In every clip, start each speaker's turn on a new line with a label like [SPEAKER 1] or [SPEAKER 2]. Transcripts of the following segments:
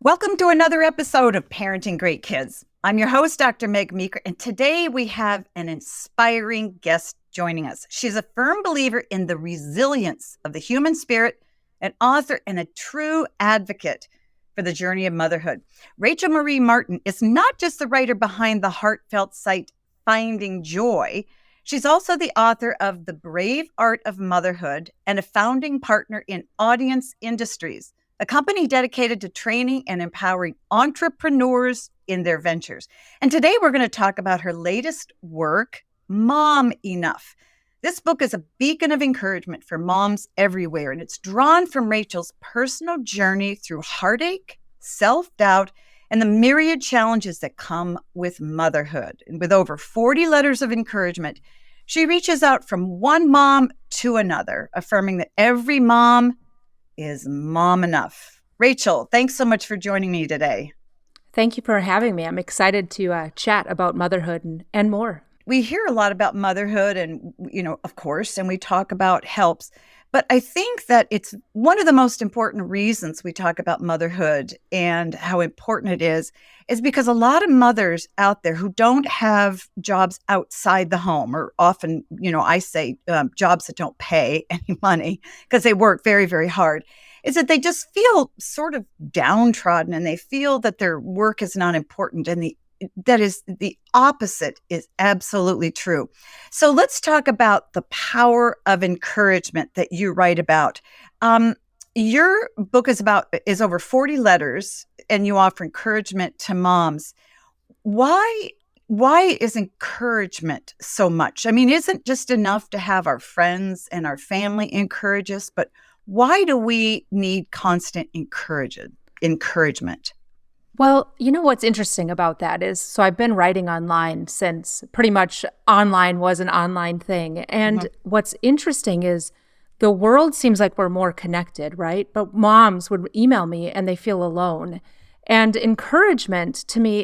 [SPEAKER 1] Welcome to another episode of Parenting Great Kids. I'm your host, Dr. Meg Meeker, and today we have an inspiring guest joining us. She's a firm believer in the resilience of the human spirit, an author and a true advocate for the journey of motherhood. Rachel Marie Martin is not just the writer behind the heartfelt site Finding Joy. She's also the author of The Brave Art of Motherhood and a founding partner in Audience Industries, a company dedicated to training and empowering entrepreneurs in their ventures. And today we're going to talk about her latest work, Mom Enough. This book is a beacon of encouragement for moms everywhere, and it's drawn from Rachel's personal journey through heartache, self-doubt, and the myriad challenges that come with motherhood. And with over 40 letters of encouragement, she reaches out from one mom to another, affirming that every mom is mom enough. Rachel, thanks so much for joining me today.
[SPEAKER 2] Thank you for having me. I'm excited to chat about motherhood and more.
[SPEAKER 1] We hear a lot about motherhood and, of course, and we talk about helps. But I think that it's one of the most important reasons we talk about motherhood and how important it is because a lot of mothers out there who don't have jobs outside the home, or often, I say jobs that don't pay any money because they work very, very hard, is that they just feel sort of downtrodden and they feel that their work is not important. And that is the opposite is absolutely true. So let's talk about the power of encouragement that you write about. Your book is over 40 letters, and you offer encouragement to moms. Why is encouragement so much? I mean, isn't just enough to have our friends and our family encourage us, but why do we need constant encouragement?
[SPEAKER 2] Well, what's interesting about that is, so I've been writing online since pretty much online was an online thing. And what's interesting is the world seems like we're more connected, right? But moms would email me and they feel alone. And encouragement to me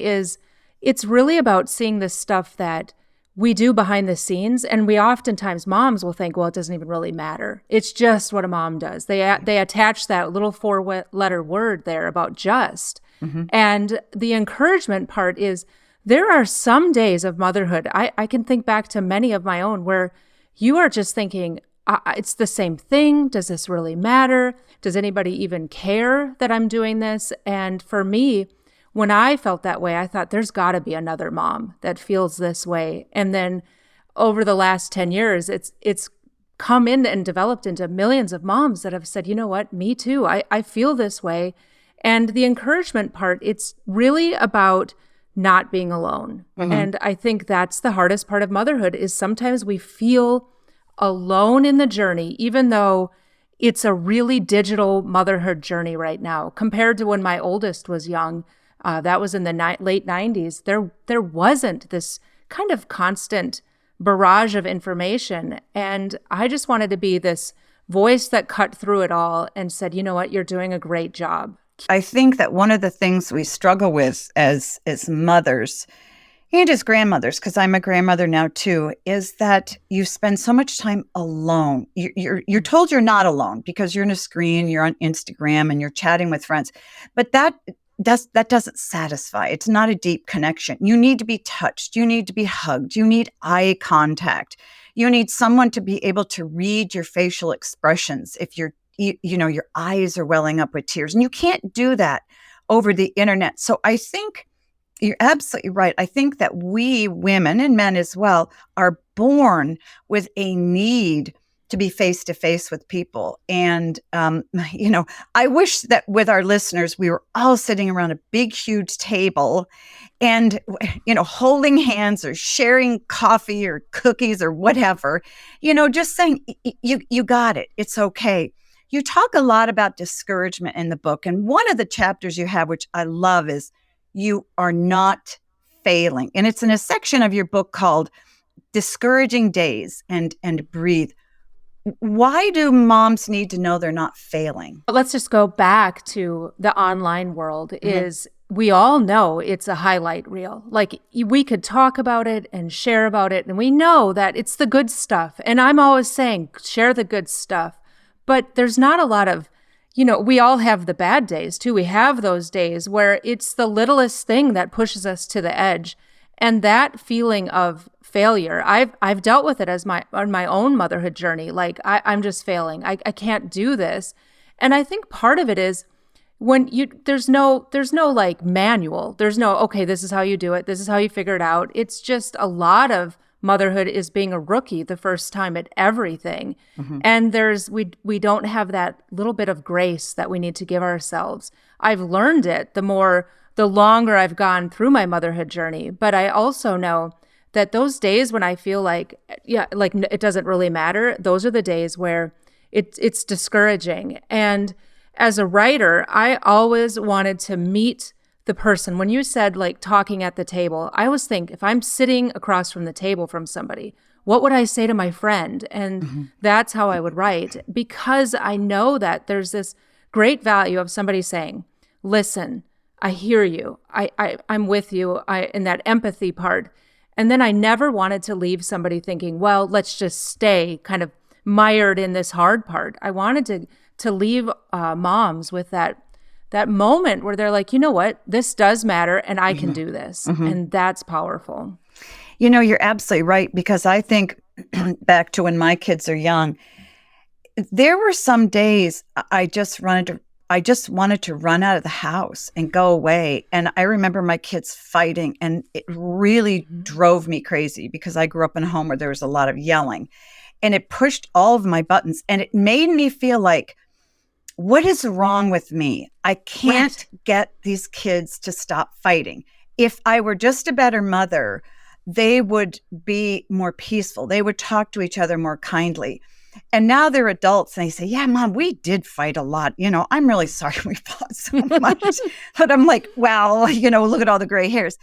[SPEAKER 2] it's really about seeing the stuff that we do behind the scenes. And we oftentimes, moms will think, well, it doesn't even really matter. It's just what a mom does. They attach that little 4-letter word there about just. And the encouragement part is there are some days of motherhood. I can think back to many of my own where you are just thinking, it's the same thing. Does this really matter? Does anybody even care that I'm doing this? And for me, when I felt that way, I thought there's got to be another mom that feels this way. And then over the last 10 years, it's come in and developed into millions of moms that have said, you know what, me too. I feel this way. And the encouragement part, it's really about not being alone. And I think that's the hardest part of motherhood is sometimes we feel alone in the journey, even though it's a really digital motherhood journey right now. Compared to when my oldest was young, that was in the late 90s, there wasn't this kind of constant barrage of information. And I just wanted to be this voice that cut through it all and said, you know what, you're doing a great job.
[SPEAKER 1] I think that one of the things we struggle with as mothers and as grandmothers, because I'm a grandmother now too, is that you spend so much time alone. You're told you're not alone because you're on a screen, you're on Instagram, and you're chatting with friends. But that doesn't satisfy. It's not a deep connection. You need to be touched. You need to be hugged. You need eye contact. You need someone to be able to read your facial expressions if your eyes are welling up with tears. And you can't do that over the internet. So I think you're absolutely right. I think that we women and men as well are born with a need to be face to face with people. And, I wish that with our listeners, we were all sitting around a big, huge table and, holding hands or sharing coffee or cookies or whatever, just saying, you got it. It's okay. You talk a lot about discouragement in the book. And one of the chapters you have, which I love, is you are not failing. And it's in a section of your book called Discouraging Days and Breathe. Why do moms need to know they're not failing?
[SPEAKER 2] Let's just go back to the online world. Is we all know it's a highlight reel. Like we could talk about it and share about it, and we know that it's the good stuff. And I'm always saying, share the good stuff. But there's not a lot of we all have the bad days too. We have those days where it's the littlest thing that pushes us to the edge. And that feeling of failure, I've dealt with it on my own motherhood journey. Like I'm just failing. I can't do this. And I think part of it is when there's no like manual. There's no, okay, this is how you do it. This is how you figure it out. It's just a lot of motherhood is being a rookie the first time at everything. And we don't have that little bit of grace that we need to give ourselves. I've learned it the longer I've gone through my motherhood journey. But I also know that those days when I feel like it doesn't really matter, those are the days where it's discouraging. And as a writer, I always wanted to meet the person. When you said like talking at the table, I always think if I'm sitting across from the table from somebody, what would I say to my friend? And that's how I would write, because I know that there's this great value of somebody saying, listen, I hear you. I'm with you in that empathy part. And then I never wanted to leave somebody thinking, well, let's just stay kind of mired in this hard part. I wanted to leave moms with that moment where they're like, you know what, this does matter and I can do this. And that's powerful.
[SPEAKER 1] You're absolutely right, because I think back to when my kids are young, there were some days I just wanted to run out of the house and go away. And I remember my kids fighting, and it really drove me crazy because I grew up in a home where there was a lot of yelling, and it pushed all of my buttons, and it made me feel like, what is wrong with me? I can't get these kids to stop fighting. If I were just a better mother, they would be more peaceful. They would talk to each other more kindly. And now they're adults and they say, yeah, Mom, we did fight a lot. I'm really sorry we fought so much. But I'm like, well, look at all the gray hairs.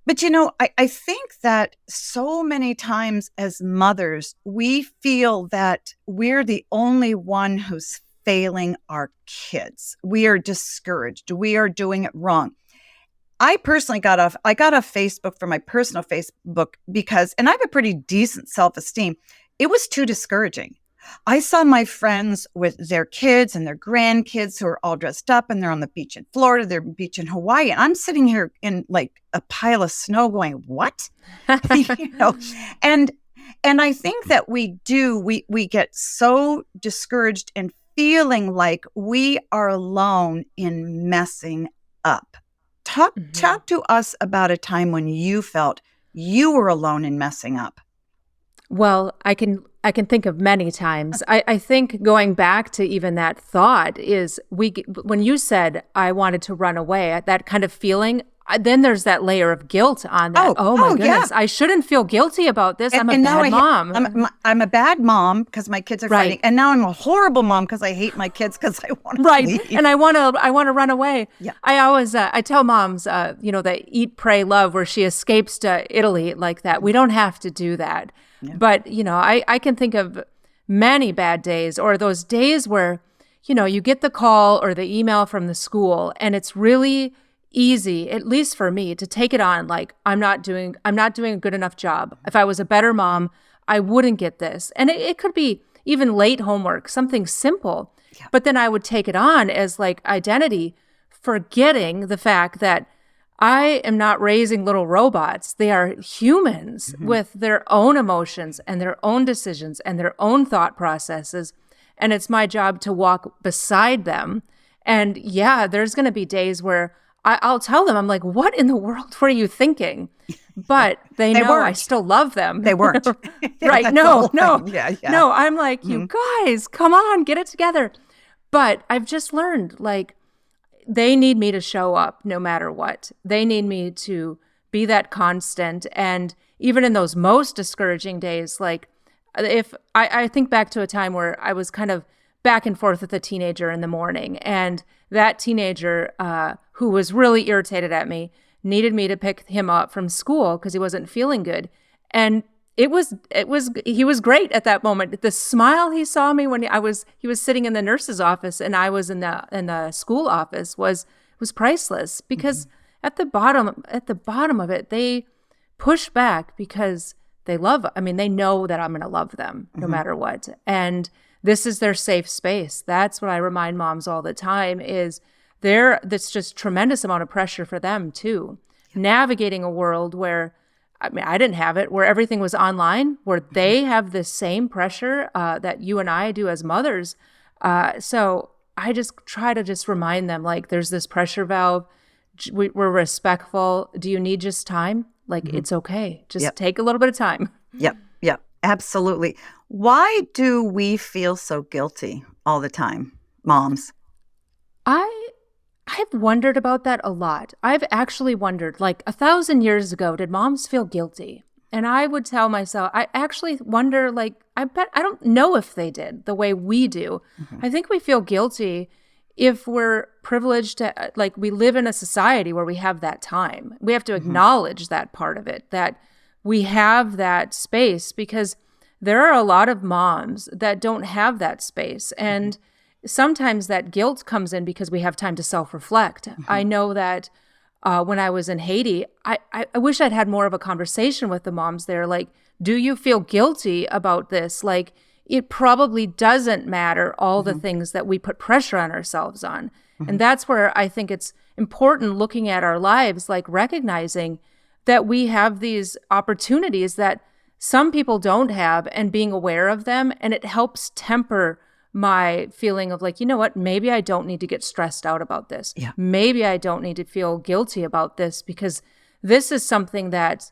[SPEAKER 1] But, I think that so many times as mothers, we feel that we're the only one who's failing our kids. We are discouraged. We are doing it wrong. I personally got off Facebook from my personal Facebook because, and I have a pretty decent self-esteem, it was too discouraging. I saw my friends with their kids and their grandkids who are all dressed up and they're on the beach in Florida, they're on the beach in Hawaii. And I'm sitting here in like a pile of snow going, what? And I think that we get so discouraged and feeling like we are alone in messing up. Talk to us about a time when you felt you were alone in messing up.
[SPEAKER 2] Well, I can think of many times. I think going back to even that thought is when you said I wanted to run away, that kind of feeling, then there's that layer of guilt on that. Oh my goodness, yeah. I shouldn't feel guilty about this. I'm a bad mom.
[SPEAKER 1] I'm a bad mom because my kids are fighting, and now I'm a horrible mom because I hate my kids because I want to leave.
[SPEAKER 2] And I want to run away. Yeah. I always I tell moms, the eat, pray, love, where she escapes to Italy like that. We don't have to do that. Yeah. But I can think of many bad days, or those days where you get the call or the email from the school, and it's really easy, at least for me, to take it on like I'm not doing a good enough job. If I was a better mom, I wouldn't get this. And it could be even late homework, something simple. Yeah. But then I would take it on as like identity, forgetting the fact that I am not raising little robots. They are humans with their own emotions and their own decisions and their own thought processes. And it's my job to walk beside them. And yeah, there's going to be days where I'll tell them, I'm like, what in the world were you thinking? But they know weren't. I still love them.
[SPEAKER 1] They weren't.
[SPEAKER 2] Right. No.
[SPEAKER 1] Yeah.
[SPEAKER 2] No, I'm like, you guys, come on, get it together. But I've just learned, like, they need me to show up no matter what. They need me to be that constant. And even in those most discouraging days, like if I think back to a time where I was kind of back and forth with a teenager in the morning, and that teenager who was really irritated at me needed me to pick him up from school because he wasn't feeling good. And he was great at that moment. The smile he saw me when he was sitting in the nurse's office and I was in the school office was priceless, because at the bottom of it, they push back because they know that I'm going to love them no matter what. And this is their safe space. That's what I remind moms all the time is that's just tremendous amount of pressure for them too. Navigating a world where, I mean, I didn't have it, where everything was online, where they have the same pressure that you and I do as mothers. So I just try to just remind them, like, there's this pressure valve. We're respectful. Do you need just time? Like, it's okay. Just take a little bit of time.
[SPEAKER 1] Yep. Absolutely. Why do we feel so guilty all the time, moms?
[SPEAKER 2] I've wondered about that a lot. I've actually wondered, like 1,000 years ago, did moms feel guilty? And I would tell myself, I actually wonder, like, I don't know if they did the way we do. I think we feel guilty if we're privileged to, like, we live in a society where we have that time. We have to acknowledge that part of it, that we have that space, because there are a lot of moms that don't have that space. And sometimes that guilt comes in because we have time to self-reflect. I know that when I was in Haiti, I wish I'd had more of a conversation with the moms there. Like, do you feel guilty about this? Like, it probably doesn't matter all the things that we put pressure on ourselves on. And that's where I think it's important looking at our lives, like recognizing that we have these opportunities that some people don't have, and being aware of them. And it helps temper my feeling of, like, you know what, maybe I don't need to get stressed out about this. Maybe I don't need to feel guilty about this, because this is something that,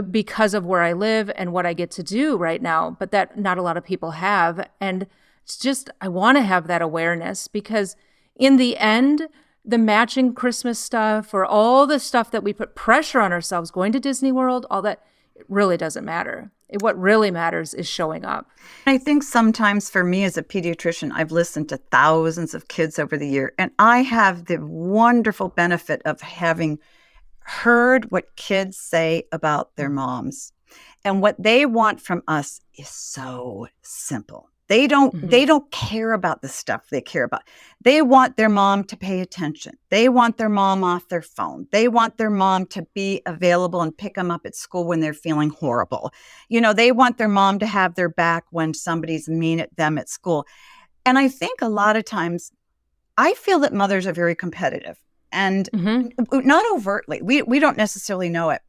[SPEAKER 2] because of where I live and what I get to do right now, but that not a lot of people have. And it's just, I want to have that awareness, because in the end, the matching Christmas stuff, or all the stuff that we put pressure on ourselves, going to Disney World, all that, it really doesn't matter. What really matters is showing up.
[SPEAKER 1] I think sometimes for me as a pediatrician, I've listened to thousands of kids over the year, and I have the wonderful benefit of having heard what kids say about their moms. And what they want from us is so simple. They don't care about the stuff they care about. They want their mom to pay attention. They want their mom off their phone. They want their mom to be available and pick them up at school when they're feeling horrible. They want their mom to have their back when somebody's mean at them at school. And I think a lot of times, I feel that mothers are very competitive, and not overtly. We don't necessarily know it.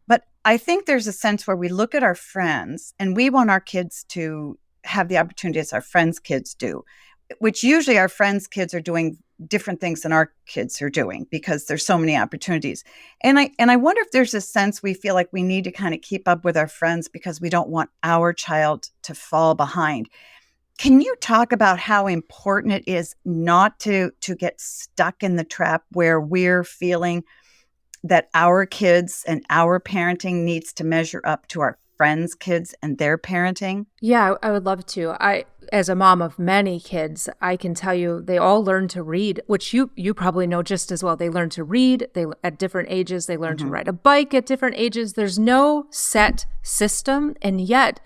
[SPEAKER 1] But I think there's a sense where we look at our friends and we want our kids to have the opportunities our friends' kids do, which usually our friends' kids are doing different things than our kids are doing, because there's so many opportunities. And I wonder if there's a sense we feel like we need to kind of keep up with our friends because we don't want our child to fall behind. Can you talk about how important it is not to get stuck in the trap where we're feeling that our kids and our parenting needs to measure up to our friends' kids and their parenting?
[SPEAKER 2] Yeah, I would love to. As a mom of many kids, I can tell you they all learn to read, which you probably know just as well. They learn to read. At different ages, they learn to ride a bike at different ages. There's no set system. And yet,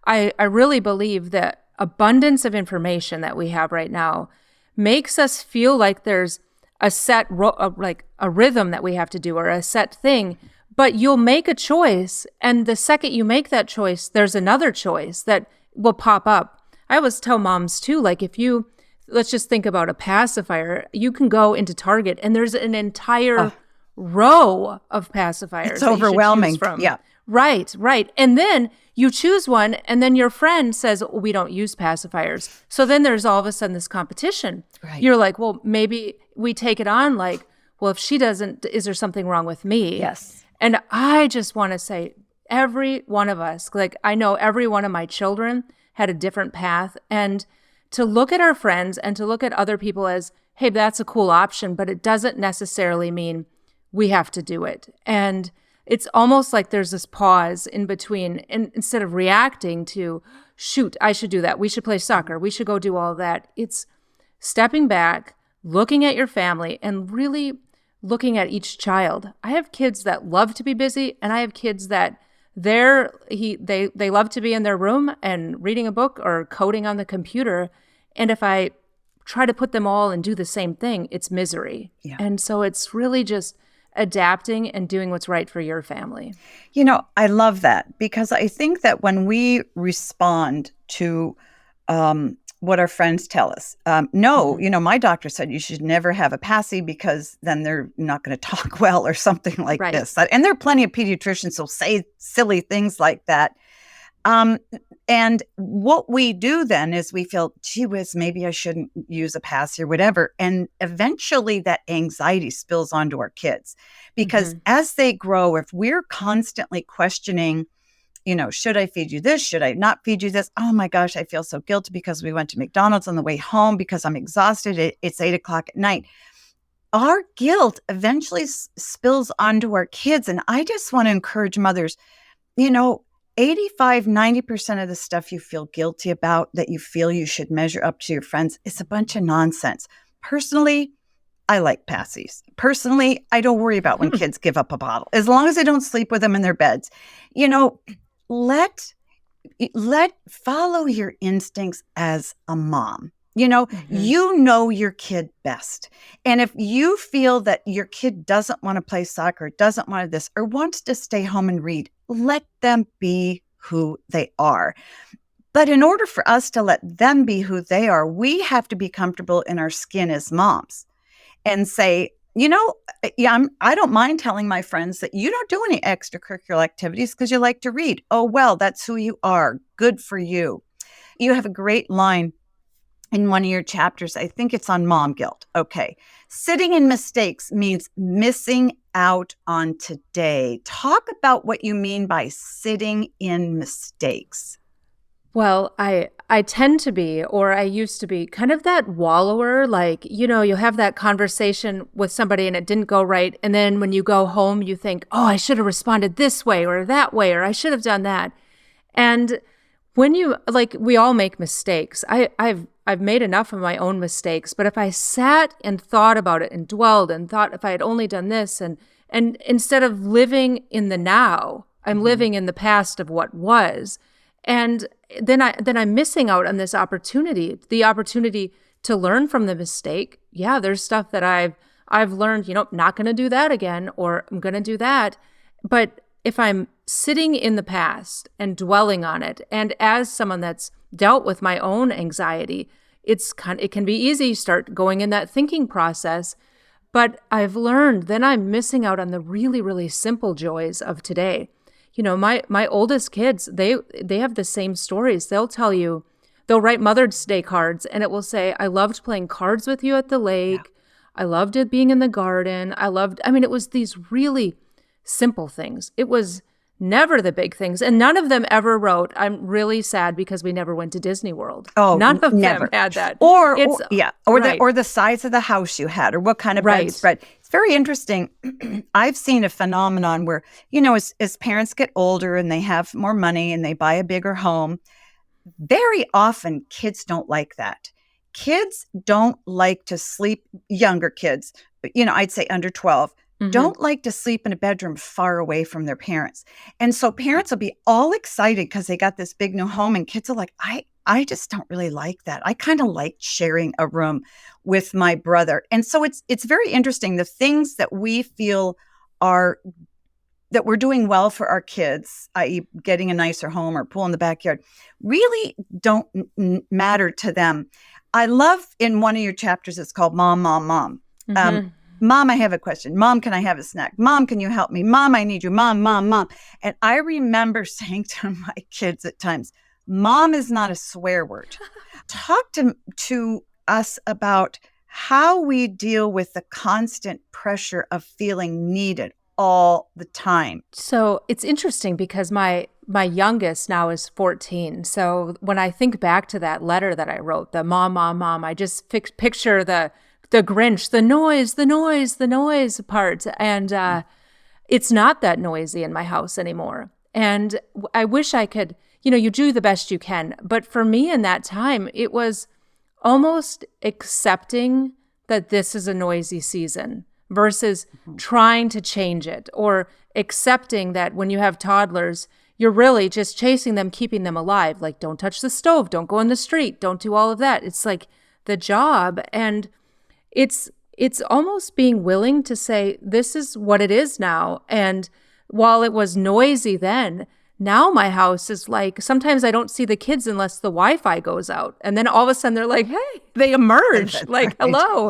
[SPEAKER 2] I really believe that abundance of information that we have right now makes us feel like there's a set, like a rhythm that we have to do, or a set thing. But you'll make a choice, and the second you make that choice, there's another choice that will pop up. I always tell moms too, like, let's just think about a pacifier. You can go into Target and there's an entire row of pacifiers.
[SPEAKER 1] It's overwhelming.
[SPEAKER 2] From.
[SPEAKER 1] Yeah.
[SPEAKER 2] Right. And then you choose one, and then your friend says, we don't use pacifiers. So then there's all of a sudden this competition.
[SPEAKER 1] Right.
[SPEAKER 2] You're like, well, maybe we take it on, like, well, if she doesn't, is there something wrong with me?
[SPEAKER 1] Yes.
[SPEAKER 2] And I just want to say, every one of us, like, I know every one of my children had a different path. And to look at our friends and to look at other people as, hey, that's a cool option, but it doesn't necessarily mean we have to do it. And it's almost like there's this pause in between. And instead of reacting to, shoot, I should do that, we should play soccer, we should go do all that, it's stepping back, looking at your family, and really looking at each child. I have kids that love to be busy, and I have kids that they love to be in their room and reading a book or coding on the computer. And if I try to put them all and do the same thing, it's misery. Yeah. And so it's really just adapting and doing what's right for your family.
[SPEAKER 1] I love that, because I think that when we respond to what our friends tell us. No, my doctor said you should never have a passy because then they're not going to talk well or something like
[SPEAKER 2] Right.
[SPEAKER 1] this. And there are plenty of pediatricians who'll say silly things like that. And what we do then is we feel, gee whiz, maybe I shouldn't use a passy or whatever. And eventually that anxiety spills onto our kids because as they grow, if we're constantly questioning, should I feed you this? Should I not feed you this? Oh my gosh, I feel so guilty because we went to McDonald's on the way home because I'm exhausted. It's 8:00 at night. Our guilt eventually spills onto our kids. And I just want to encourage mothers, 85-90% of the stuff you feel guilty about that you feel you should measure up to your friends is a bunch of nonsense. Personally, I like passies. Personally, I don't worry about when kids give up a bottle. As long as I don't sleep with them in their beds. Let follow your instincts as a mom. You know your kid best. And if you feel that your kid doesn't want to play soccer, doesn't want this, or wants to stay home and read, let them be who they are. But in order for us to let them be who they are, we have to be comfortable in our skin as moms and say, I don't mind telling my friends that you don't do any extracurricular activities because you like to read. Oh, well, that's who you are. Good for you. You have a great line in one of your chapters. I think it's on mom guilt. Okay. Sitting in mistakes means missing out on today. Talk about what you mean by sitting in mistakes.
[SPEAKER 2] Well, I tend to be, or I used to be, kind of that wallower. Like, you have that conversation with somebody and it didn't go right. And then when you go home, you think, oh, I should have responded this way or that way, or I should have done that. And when we all make mistakes. I've made enough of my own mistakes, but if I sat and thought about it and dwelled and thought if I had only done this and instead of living in the now, I'm living in the past of what was. And then I'm missing out on this opportunity, the opportunity to learn from the mistake. Yeah, there's stuff that I've learned, not going to do that again, or I'm going to do that. But if I'm sitting in the past and dwelling on it, and as someone that's dealt with my own anxiety, it can be easy to start going in that thinking process. But I've learned then I'm missing out on the really, really simple joys of today. My oldest kids, they have the same stories. They'll tell you, they'll write Mother's Day cards and it will say, I loved playing cards with you at the lake. Yeah. I loved it being in the garden. It was these really simple things. It was never the big things. And none of them ever wrote, I'm really sad because we never went to Disney World.
[SPEAKER 1] Oh,
[SPEAKER 2] none of
[SPEAKER 1] never.
[SPEAKER 2] them had that.
[SPEAKER 1] Or
[SPEAKER 2] right.
[SPEAKER 1] the size of the house you had, or what kind of bedspread. It's very interesting. I've seen a phenomenon where, as parents get older and they have more money and they buy a bigger home, very often kids don't like that. Kids don't like to sleep, younger kids, I'd say under 12, don't like to sleep in a bedroom far away from their parents. And so parents will be all excited because they got this big new home, and kids are like, I just don't really like that. I kind of like sharing a room with my brother. And so it's very interesting. The things that we feel that we're doing well for our kids, i.e. getting a nicer home or pool in the backyard, really don't matter to them. I love in one of your chapters, it's called Mom, Mom, Mom. Mom, I have a question. Mom, can I have a snack? Mom, can you help me? Mom, I need you. Mom, Mom, Mom. And I remember saying to my kids at times, Mom is not a swear word. Talk to us about how we deal with the constant pressure of feeling needed all the time.
[SPEAKER 2] So it's interesting because my youngest now is 14. So when I think back to that letter that I wrote, the mom, mom, mom, I just picture the Grinch, the noise part. And it's not that noisy in my house anymore. And I wish I could, you do the best you can. But for me in that time, it was almost accepting that this is a noisy season versus trying to change it, or accepting that when you have toddlers, you're really just chasing them, keeping them alive. Like, don't touch the stove, don't go in the street, don't do all of that. It's like the job. And it's almost being willing to say, this is what it is now. And while it was noisy then, Now my house is like, sometimes I don't see the kids unless the Wi-Fi goes out. And then all of a sudden they're like, hey, they emerge. Like, hello.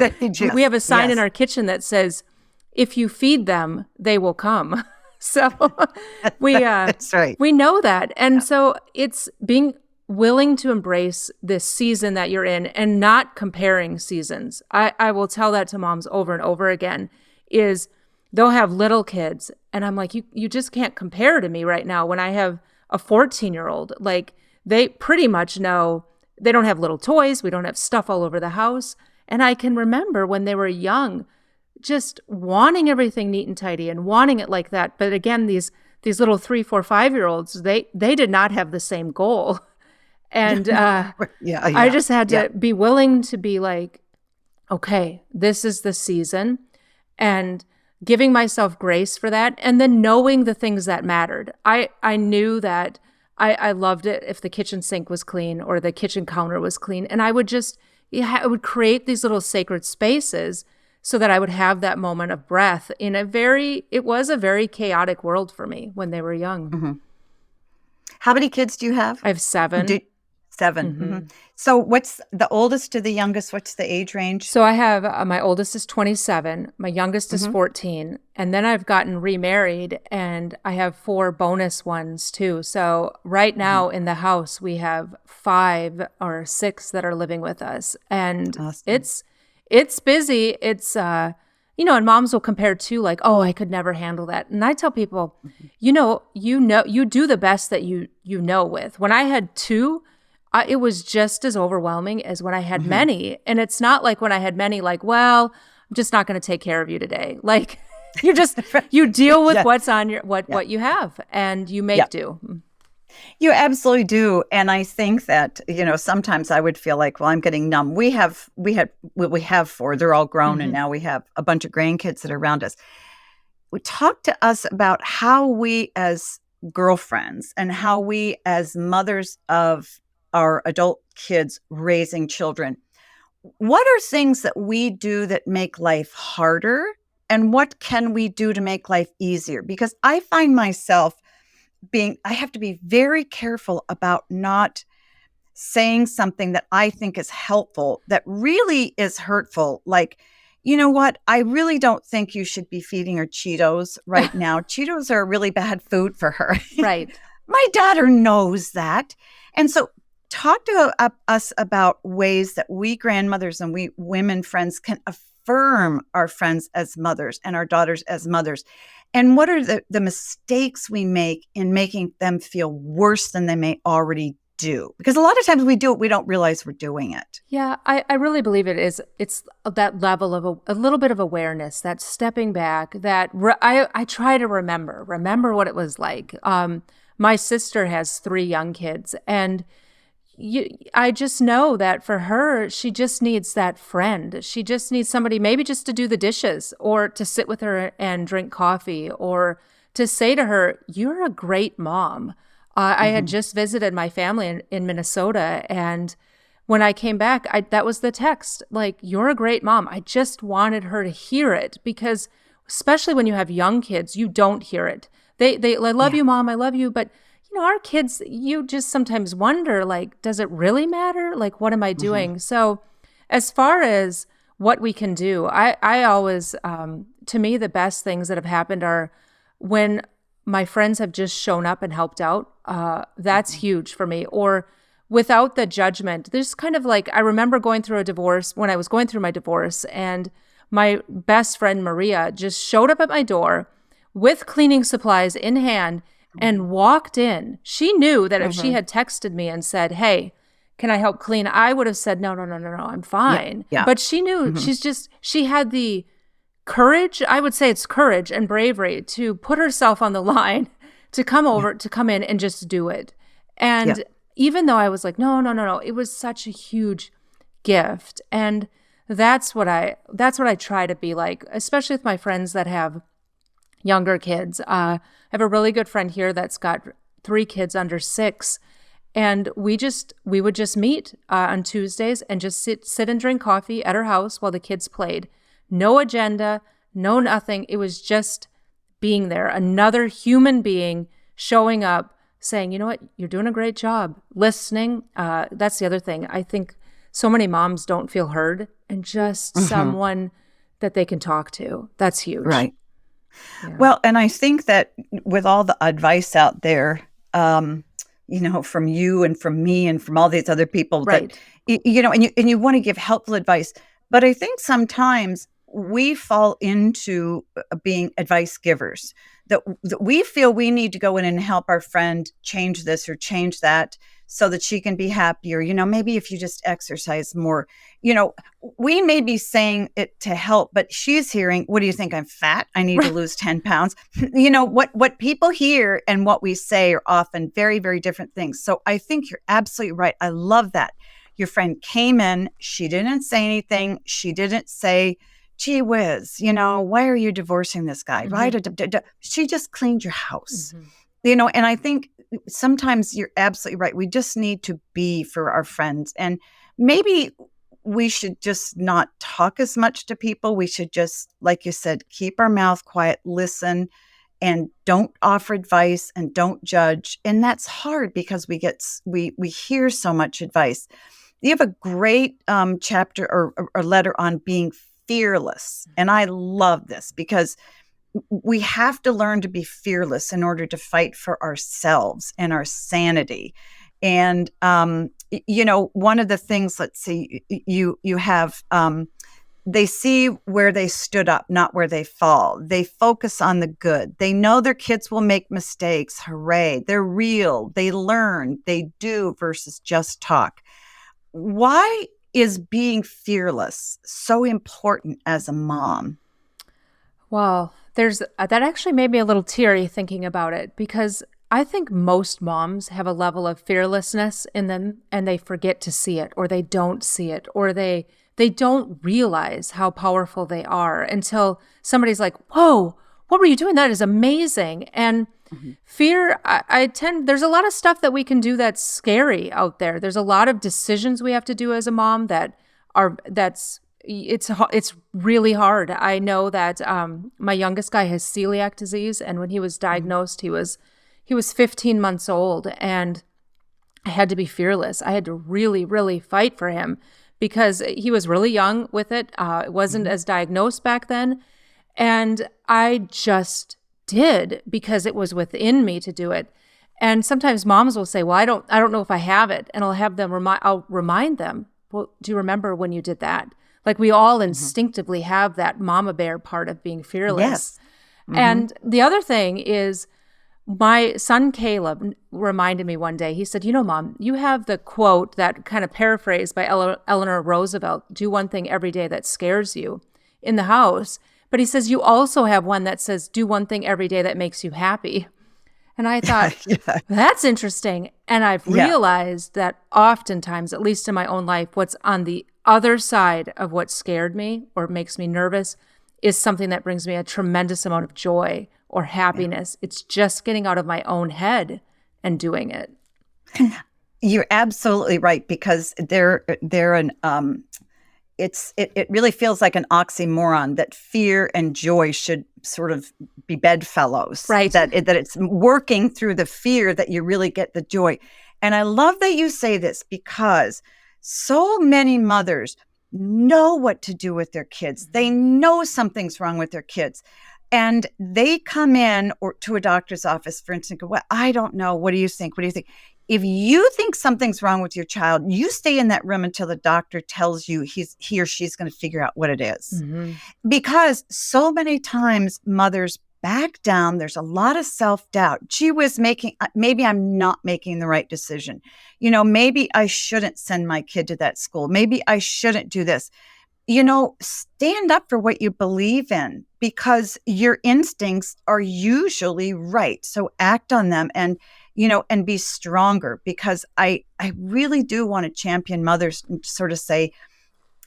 [SPEAKER 2] We have a sign in our kitchen that says, if you feed them, they will come. So
[SPEAKER 1] That's right.
[SPEAKER 2] we know that. And so it's being willing to embrace this season that you're in and not comparing seasons. I will tell that to moms over and over again, is they'll have little kids. And I'm like, you just can't compare to me right now when I have a 14-year-old. Like, they pretty much know they don't have little toys. We don't have stuff all over the house. And I can remember when they were young, just wanting everything neat and tidy and wanting it like that. But again, these little 3, 4, 5-year-olds, they did not have the same goal. And I just had to be willing to be like, okay, this is the season, and giving myself grace for that. And then knowing the things that mattered. I knew that I loved it if the kitchen sink was clean or the kitchen counter was clean. And I would I would create these little sacred spaces so that I would have that moment of breath in it was a very chaotic world for me when they were young.
[SPEAKER 1] Mm-hmm. How many kids do you have?
[SPEAKER 2] I have 7.
[SPEAKER 1] 7.
[SPEAKER 2] Mm-hmm.
[SPEAKER 1] Mm-hmm. So what's the oldest to the youngest? What's the age range?
[SPEAKER 2] So I have, my oldest is 27, my youngest is 14, and then I've gotten remarried, and I have 4 bonus ones too. So right now in the house, we have 5 or 6 that are living with us, and
[SPEAKER 1] Awesome.
[SPEAKER 2] it's busy. It's, and moms will compare too, like, oh, I could never handle that. And I tell people, you do the best that you know with. When I had 2, it was just as overwhelming as when I had many. And it's not like when I had many, like, well, I'm just not going to take care of you today. Like, you deal with what's on what you have, and you make do.
[SPEAKER 1] You absolutely do. And I think that, sometimes I would feel like, well, I'm getting numb. We have 4, they're all grown, and now we have a bunch of grandkids that are around us. Talk to us about how we as girlfriends and how we as mothers of our adult kids raising children, what are things that we do that make life harder, and what can we do to make life easier? Because I find myself I have to be very careful about not saying something that I think is helpful that really is hurtful. Like, you know what? I really don't think you should be feeding her Cheetos right now. Cheetos are really bad food for her.
[SPEAKER 2] Right.
[SPEAKER 1] My daughter knows that. And so talk to us about ways that we grandmothers and we women friends can affirm our friends as mothers and our daughters as mothers. And what are the mistakes we make in making them feel worse than they may already do? Because a lot of times we do it, we don't realize we're doing it.
[SPEAKER 2] Yeah, I really believe it's that level of a little bit of awareness, that stepping back, that I try to remember what it was like. My sister has 3 young kids, and I just know that for her, she just needs that friend. She just needs somebody maybe just to do the dishes, or to sit with her and drink coffee, or to say to her, you're a great mom. I had just visited my family in Minnesota, and when I came back, that was the text, like, you're a great mom. I just wanted her to hear it, because especially when you have young kids, you don't hear it. They I love you, Mom, I love you, but our kids, you just sometimes wonder, like, does it really matter? Like, what am I doing? So as far as what we can do, I always, to me, the best things that have happened are when my friends have just shown up and helped out. That's huge for me. Or without the judgment. There's kind of like, I remember going through a divorce, when I was going through my divorce, and my best friend Maria just showed up at my door with cleaning supplies in hand and walked in. She knew that if she had texted me and said, hey, can I help clean? I would have said, no, I'm fine.
[SPEAKER 1] Yeah.
[SPEAKER 2] But she knew, she had the courage, I would say it's courage and bravery, to put herself on the line, to come over, to come in and just do it. And even though I was like, no, it was such a huge gift. And that's what I try to be like, especially with my friends that have younger kids. I have a really good friend here that's got 3 kids under 6. And we would just meet on Tuesdays and just sit and drink coffee at her house while the kids played. No agenda, no nothing. It was just being there. Another human being showing up, saying, you know what, you're doing a great job. Listening. That's the other thing. I think so many moms don't feel heard, and just
[SPEAKER 1] Mhm.
[SPEAKER 2] someone that they can talk to. That's huge.
[SPEAKER 1] Right.
[SPEAKER 2] Yeah.
[SPEAKER 1] Well, and I think that with all the advice out there, from you and from me and from all these other people that,
[SPEAKER 2] Right.
[SPEAKER 1] and you want to give helpful advice, but I think sometimes we fall into being advice givers, that we feel we need to go in and help our friend change this or change that so that she can be happier. Maybe if you just exercise more, you know, we may be saying it to help, but she's hearing, what do you think? I'm fat. I need to lose 10 pounds. What people hear and what we say are often very, very different things. So I think you're absolutely right. I love that. Your friend came in. She didn't say anything. She didn't say, gee whiz, why are you divorcing this guy? Why
[SPEAKER 2] Mm-hmm.
[SPEAKER 1] she just cleaned your house,
[SPEAKER 2] Mm-hmm.
[SPEAKER 1] and I think sometimes you're absolutely right. We just need to be for our friends. And maybe we should just not talk as much to people. We should just, like you said, keep our mouth quiet, listen, and don't offer advice and don't judge. And that's hard because we hear so much advice. You have a great chapter or letter on being fearless. And I love this because we have to learn to be fearless in order to fight for ourselves and our sanity. And one of the things, let's see, you have they see where they stood up, not where they fall. They focus on the good. They know their kids will make mistakes. Hooray. They're real. They learn. They do versus just talk. Why is being fearless so important as a mom?
[SPEAKER 2] Well, there's that actually made me a little teary thinking about it, because I think most moms have a level of fearlessness in them and they forget to see it, or they don't see it, or they don't realize how powerful they are until somebody's like, "Whoa, what were you doing? That is amazing." And
[SPEAKER 1] Mhm.
[SPEAKER 2] fear, there's a lot of stuff that we can do that's scary out there. There's a lot of decisions we have to do as a mom it's really hard. I know that my youngest guy has celiac disease, and when he was
[SPEAKER 1] Mhm.
[SPEAKER 2] diagnosed, he was 15 months old, and I had to be fearless. I had to really, really fight for him because he was really young with it. It wasn't
[SPEAKER 1] Mhm.
[SPEAKER 2] as diagnosed back then, and I just did because it was within me to do it. And sometimes moms will say, "Well, I don't know if I have it," and I'll remind them, "Well, do you remember when you did that?" Like, we all
[SPEAKER 1] Mhm.
[SPEAKER 2] instinctively have that mama bear part of being fearless.
[SPEAKER 1] Yes. Mhm.
[SPEAKER 2] And the other thing is, my son Caleb reminded me one day. He said, Mom, you have the quote that kind of paraphrased by Eleanor Roosevelt, do one thing every day that scares you, in the house. But he says, you also have one that says, do one thing every day that makes you happy." And I thought,
[SPEAKER 1] Yeah.
[SPEAKER 2] that's interesting. And I've
[SPEAKER 1] Yeah.
[SPEAKER 2] realized that oftentimes, at least in my own life, what's on the other side of what scared me or makes me nervous is something that brings me a tremendous amount of joy or
[SPEAKER 1] Yeah.
[SPEAKER 2] happiness. It's just getting out of my own head and doing it.
[SPEAKER 1] You're absolutely right because they're an it really feels like an oxymoron that fear and joy should sort of be bedfellows.
[SPEAKER 2] Right.
[SPEAKER 1] That it's working through the fear that you really get the joy. And I love that you say this because so many mothers know what to do with their kids. They know something's wrong with their kids. And they come in or to a doctor's office, for instance, go, well, I don't know. What do you think? What do you think? If you think something's wrong with your child, you stay in that room until the doctor tells you he or she's going to figure out what it is.
[SPEAKER 2] Mm-hmm.
[SPEAKER 1] Because so many times mothers back down. There's a lot of self-doubt. Gee whiz, maybe I'm not making the right decision. Maybe I shouldn't send my kid to that school. Maybe I shouldn't do this. Stand up for what you believe in because your instincts are usually right. So act on them and be stronger because I really do want to champion mothers and sort of say,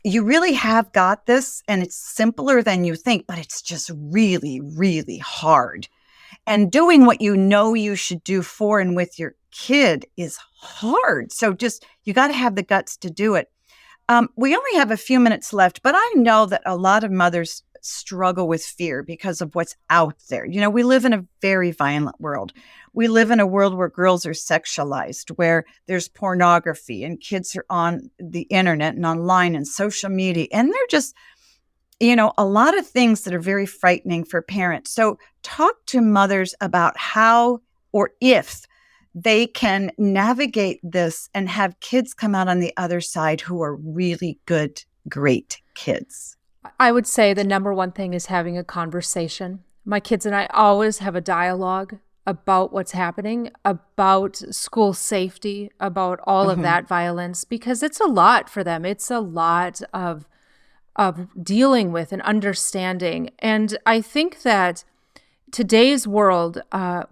[SPEAKER 1] you really have got this and it's simpler than you think, but it's just really, really hard. And doing what you know you should do for and with your kid is hard. So you got to have the guts to do it. We only have a few minutes left, but I know that a lot of mothers struggle with fear because of what's out there. We live in a very violent world. We live in a world where girls are sexualized, where there's pornography and kids are on the internet and online and social media. And they're just, a lot of things that are very frightening for parents. So talk to mothers about how or if they can navigate this and have kids come out on the other side who are really good, great kids.
[SPEAKER 2] I would say the number one thing is having a conversation. My kids and I always have a dialogue about what's happening, about school safety, about all of that violence, because it's a lot for them. It's a lot of dealing with and understanding. And I think that today's world,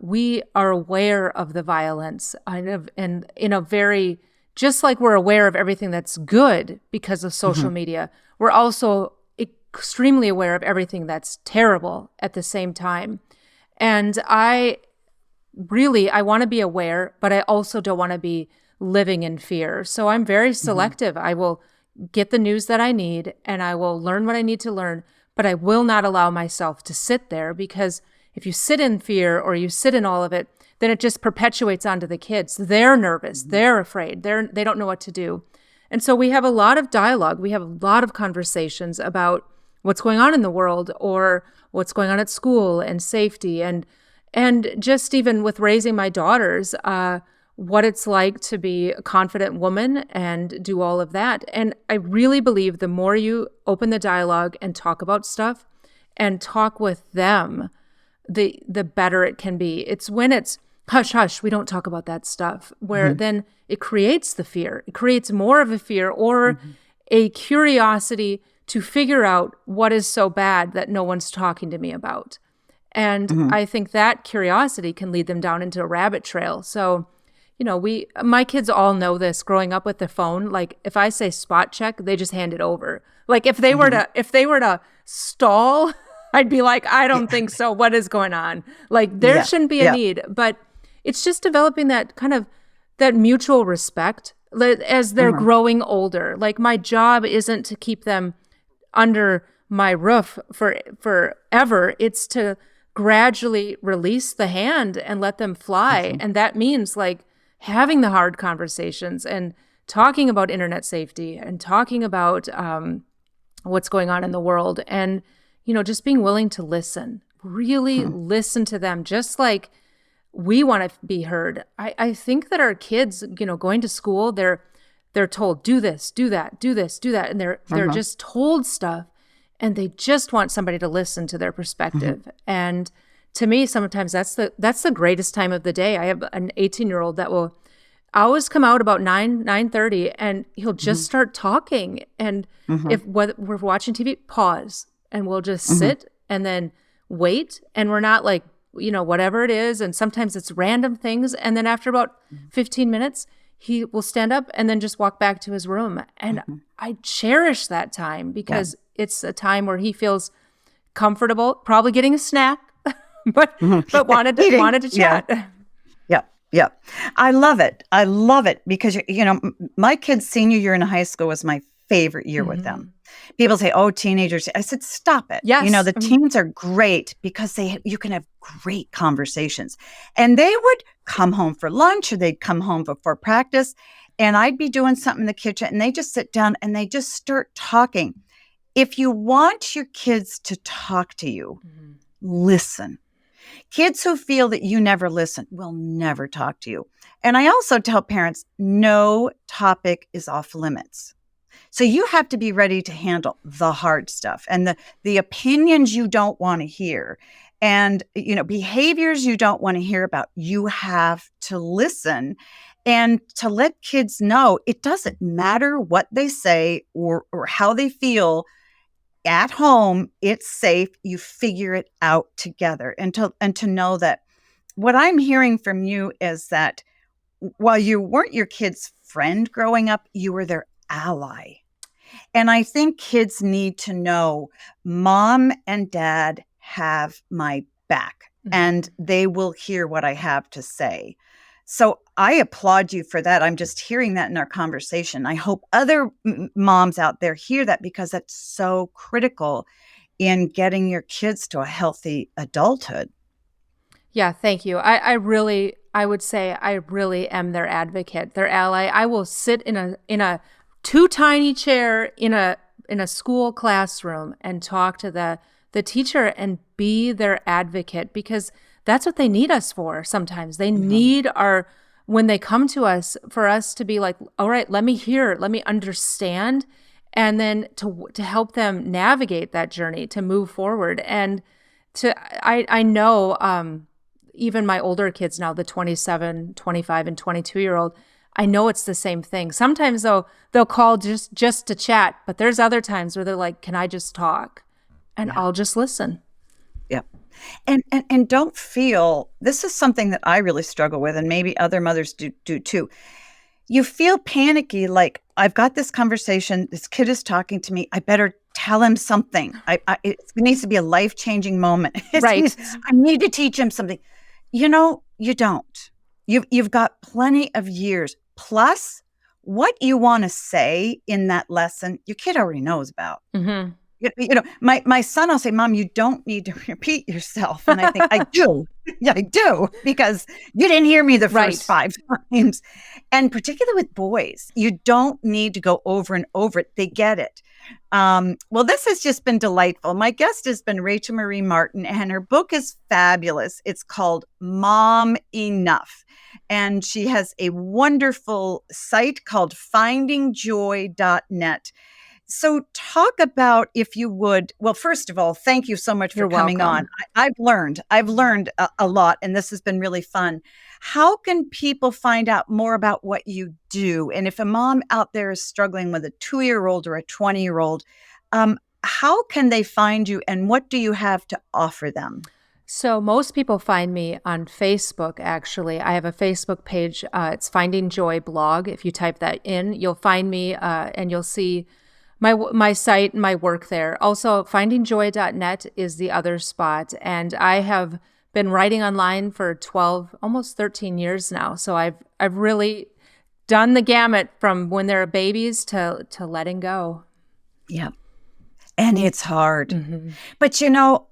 [SPEAKER 2] we are aware of the violence and in a very, just like we're aware of everything that's good because of social media, we're also extremely aware of everything that's terrible at the same time. And I want to be aware, but I also don't want to be living in fear. So I'm very selective. I will get the news that I need and I will learn what I need to learn, but I will not allow myself to sit there, because if you sit in fear or you sit in all of it, then it just perpetuates onto the kids. They're nervous. They're afraid. They don't know what to do. And so we have a lot of dialogue. We have a lot of conversations about what's going on in the world or what's going on at school and safety and just even with raising my daughters, what it's like to be a confident woman and do all of that. And I really believe the more you open the dialogue and talk about stuff and talk with them, the better it can be. It's when it's hush, hush, we don't talk about that stuff, where then it creates the fear. It creates more of a fear or a curiosity to figure out what is so bad that no one's talking to me about. And I think that curiosity can lead them down into a rabbit trail. So, my kids all know this growing up with the phone. Like if I say spot check, they just hand it over. Like if they were to stall, I'd be like, I don't think so. What is going on? Like there shouldn't be a need, but it's just developing that kind of that mutual respect as they're growing older. Like my job isn't to keep them under my roof forever. It's to gradually release the hand and let them fly. And that means like having the hard conversations and talking about internet safety and talking about what's going on in the world and, just being willing to listen, really listen to them, just like we want to be heard. I think that our kids, going to school, they're told, do this, do that, do this, do that. And they're just told stuff and they just want somebody to listen to their perspective. And to me, sometimes that's the greatest time of the day. I have an 18-year-old that will always come out about 9:30 and he'll just start talking. And if we're watching TV, pause and we'll just sit and then wait. And we're not like, whatever it is. And sometimes it's random things. And then after about 15 minutes, he will stand up and then just walk back to his room. And I cherish that time because it's a time where he feels comfortable, probably getting a snack, but wanted to chat.
[SPEAKER 1] Yeah. I love it. I love it because, my kid's senior year in high school was my favorite year with them. People say, oh, teenagers. I said, stop it.
[SPEAKER 2] Yes.
[SPEAKER 1] The teens are great because you can have great conversations. And they would come home for lunch or they'd come home before practice and I'd be doing something in the kitchen and they just sit down and they just start talking. If you want your kids to talk to you, listen. Kids who feel that you never listen will never talk to you. And I also tell parents, no topic is off limits. So you have to be ready to handle the hard stuff and the opinions you don't want to hear and, behaviors you don't want to hear about. You have to listen and to let kids know it doesn't matter what they say or how they feel. At home, it's safe. You figure it out together and to know that what I'm hearing from you is that while you weren't your kid's friend growing up, you were their ally. And I think kids need to know mom and dad have my back and they will hear what I have to say. So I applaud you for that. I'm just hearing that in our conversation. I hope other moms out there hear that because that's so critical in getting your kids to a healthy adulthood.
[SPEAKER 2] Yeah, thank you. I would say I really am their advocate, their ally. I will sit in a too tiny chair in a school classroom and talk to the teacher and be their advocate, because that's what they need us for sometimes. They need when they come to us, for us to be like, all right, let me hear, let me understand, and then to help them navigate that journey, to move forward. And I know, even my older kids now, the 27, 25, and 22-year-old, I know it's the same thing. Sometimes they'll call just to chat, but there's other times where they're like, can I just talk? And I'll just listen.
[SPEAKER 1] Yeah. And don't feel, this is something that I really struggle with, and maybe other mothers do too. You feel panicky, like, I've got this conversation, this kid is talking to me, I better tell him something. It needs to be a life-changing moment.
[SPEAKER 2] Right.
[SPEAKER 1] I need to teach him something. You don't. You've got plenty of years. Plus, what you want to say in that lesson, your kid already knows about.
[SPEAKER 2] Mm-hmm.
[SPEAKER 1] My son will say, Mom, you don't need to repeat yourself. And I think, I do. Yeah, I do. Because you didn't hear me the first 5 times. And particularly with boys, you don't need to go over and over it. They get it. Well, this has just been delightful. My guest has been Rachel Marie Martin, and her book is fabulous. It's called Mom Enough. And she has a wonderful site called findingjoy.net. So talk about, if you would, well, first of all, thank you so much for coming on. I've learned a lot, and this has been really fun. How can people find out more about what you do? And if a mom out there is struggling with a 2-year-old or a 20-year-old, how can they find you, and what do you have to offer them?
[SPEAKER 2] So most people find me on Facebook, actually. I have a Facebook page. It's Finding Joy blog. If you type that in, you'll find me, and you'll see my site and my work there. Also, findingjoy.net is the other spot. And I have been writing online for 12, almost 13 years now. So I've really done the gamut from when they're babies to letting go.
[SPEAKER 1] Yeah. And it's hard.
[SPEAKER 2] Mm-hmm.
[SPEAKER 1] But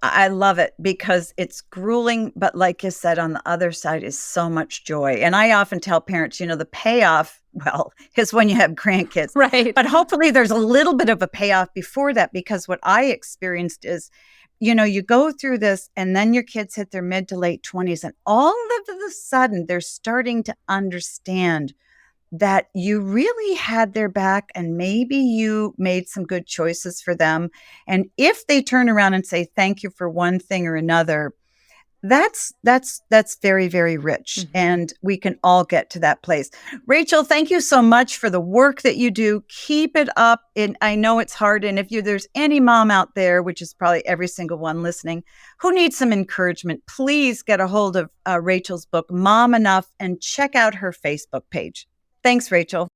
[SPEAKER 1] I love it because it's grueling. But like you said, on the other side is so much joy. And I often tell parents, the payoff, well, is when you have grandkids.
[SPEAKER 2] Right.
[SPEAKER 1] But hopefully there's a little bit of a payoff before that, because what I experienced is, you go through this and then your kids hit their mid to late 20s, and all of a sudden they're starting to understand that you really had their back, and maybe you made some good choices for them. And if they turn around and say thank you for one thing or another, that's very, very rich.
[SPEAKER 2] Mm-hmm.
[SPEAKER 1] And we can all get to that place. Rachel, thank you so much for the work that you do. Keep it up. And I know it's hard. And if there's any mom out there, which is probably every single one listening, who needs some encouragement, please get a hold of Rachel's book, Mom Enough, and check out her Facebook page. Thanks, Rachel.